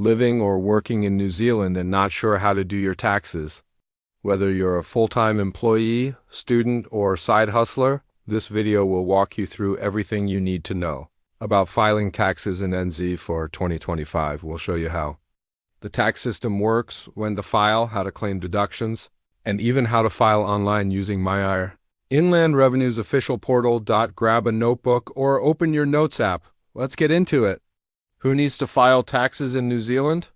living or working in New Zealand and not sure how to do your taxes. Whether you're a full-time employee, student, or side hustler, this video will walk you through everything you need to know about filing taxes in NZ for 2025. We'll show you how the tax system works, when to file, how to claim deductions, and even how to file online using myIR. Inland Revenue's official portal. Grab a notebook or open your Notes app. Let's get into it. Who needs to file taxes in New Zealand?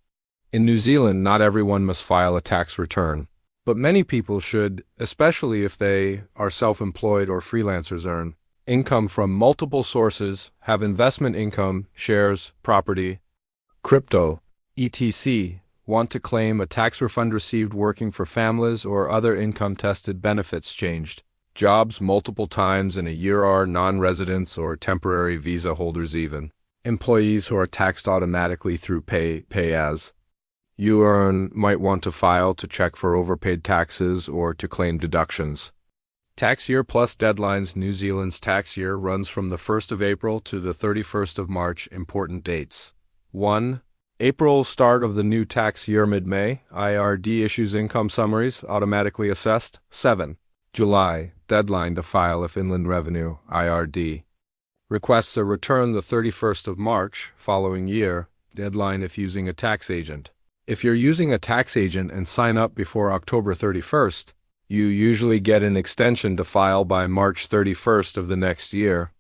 In New Zealand, not everyone must file a tax return, but many people should, especially if they are self-employed or freelancers, earn income from multiple sources, have investment income, shares, property, crypto, etc., want to claim a tax refund received working for families or other income-tested benefits changed jobs multiple times in a year, are non-residents or temporary visa holders, even employees who are taxed automatically through pay as you earn, might want to file to check for overpaid taxes or to claim deductions. Tax year plus deadlines. New Zealand's tax year runs from the 1st of April to the 31st of March. Important dates. 1. April, start of the new tax year. Mid-May, IRD issues income summaries, automatically assessed. 7. July, deadline to file if Inland Revenue, IRD, requests a return. The 31st of March, following year, deadline if using a tax agent. If you're using a tax agent and sign up before October 31st, you usually get an extension to file by March 31st of the next year.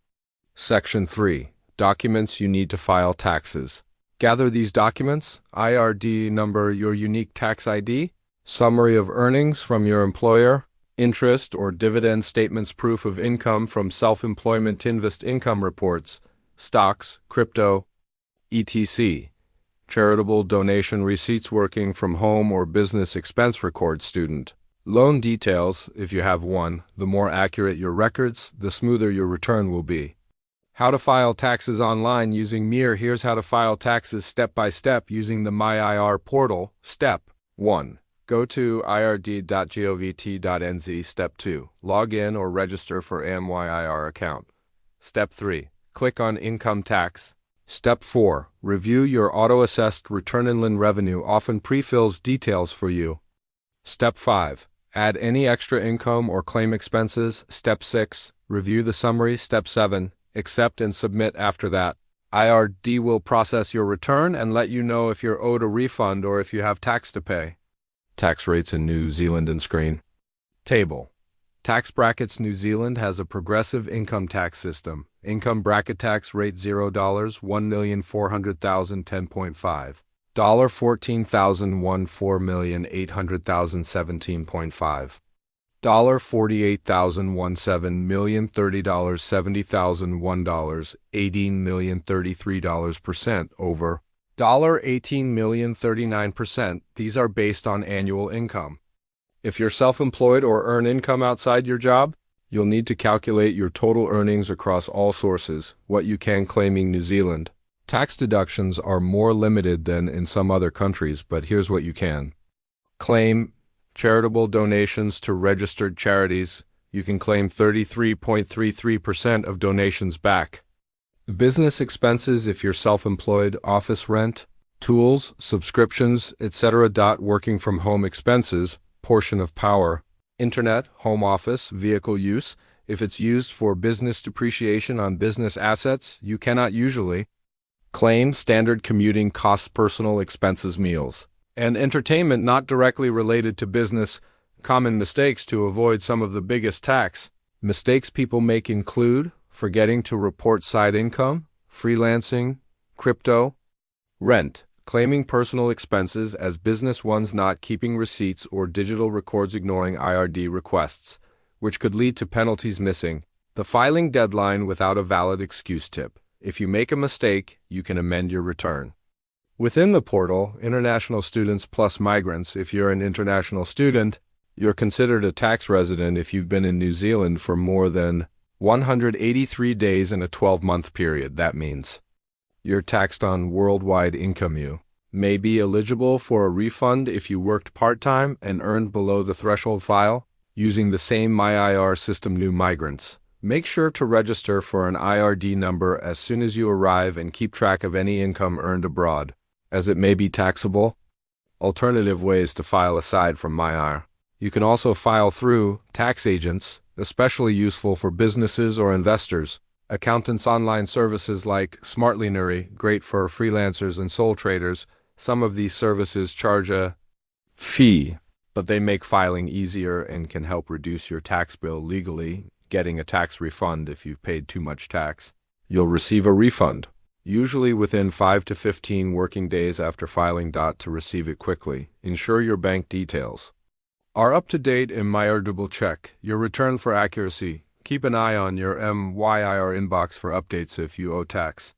Section 3. Documents you need to file taxes. Gather these documents: IRD number, your unique tax ID, summary of earnings from your employer, interest or dividend statements, proof of income from self-employment, invest income reports, stocks, crypto, etc., charitable donation receipts, working from home or business expense record, student loan details, if you have one. The more accurate your records, the smoother your return will be. How to file taxes online using myIR. Here's how to file taxes step by step using the myIR portal. Step 1. Go to ird.govt.nz. Step 2. Log in or register for a myIR account. Step 3. Click on Income Tax. Step 4. Review your auto-assessed return. Inland Revenue often pre-fills details for you. Step 5. Add any extra income or claim expenses. Step 6. Review the summary. Step 7. Accept and submit. After that, IRD will process your return and let you know if you're owed a refund or if you have tax to pay. Tax rates in New Zealand and screen. Table. Tax brackets. New Zealand has a progressive income tax system. Income bracket tax rate $0, $1,400,000 10.5. $14,001 $4,800,000 17.5. $48,001 $7,030 $70,001 $18,033%. Over $18,039%. These are based on annual income. If you're self-employed or earn income outside your job, you'll need to calculate your total earnings across all sources, what you can claiming New Zealand. Tax deductions are more limited than in some other countries, but here's what you can claim. Charitable donations to registered charities. You can claim 33.33% of donations back. Business expenses, if you're self-employed, office rent, tools, subscriptions, etc. Working from home expenses, portion of power, internet, home office, vehicle use. If it's used for business depreciation on business assets, you cannot usually claim. Standard commuting costs, personal expenses, meals, and entertainment not directly related to business. Common mistakes to avoid some of the biggest tax mistakes people make include forgetting to report side income, freelancing, crypto, rent, claiming personal expenses as business ones, not keeping receipts or digital records, ignoring IRD requests, which could lead to penalties, missing the filing deadline without a valid excuse. Tip: if you make a mistake, you can amend your return. Within the portal, international students plus migrants. If you're an international student, you're considered a tax resident if you've been in New Zealand for more than 183 days in a 12-month period. That means you're taxed on worldwide income. You may be eligible for a refund if you worked part-time and earned below the threshold. File using the same myIR system. New migrants, make sure to register for an IRD number as soon as you arrive and keep track of any income earned abroad. as it may be taxable. Alternative ways to file aside from myIR. You can also file through tax agents, especially useful for businesses or investors. Accountants' online services like Smartly, great for freelancers and sole traders. Some of these services charge a fee, but they make filing easier and can help reduce your tax bill legally, getting a tax refund if you've paid too much tax. You'll receive a refund, usually within 5 to 15 working days after filing. To receive it quickly, ensure your bank details are up to date and myIR. Double check your return for accuracy. Keep an eye on your myIR inbox for updates if you owe tax.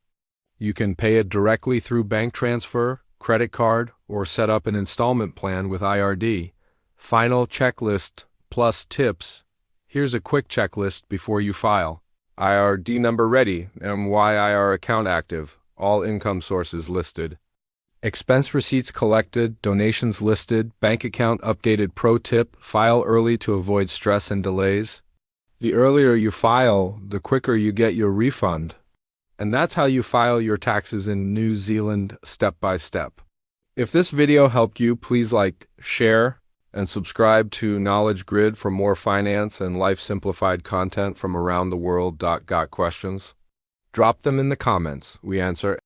You can pay it directly through bank transfer, credit card, or set up an installment plan with IRD. Final checklist plus tips. Here's a quick checklist before you file. IRD number ready, myIR account active, all income sources listed. Expense receipts collected, donations listed, bank account updated. Pro tip, file early to avoid stress and delays. The earlier you file, the quicker you get your refund. And that's how you file your taxes in New Zealand step by step. If this video helped you, please like, share, and subscribe to Knowledge Grid for more finance and life simplified content from around the world. Got questions? Drop them in the comments. We answer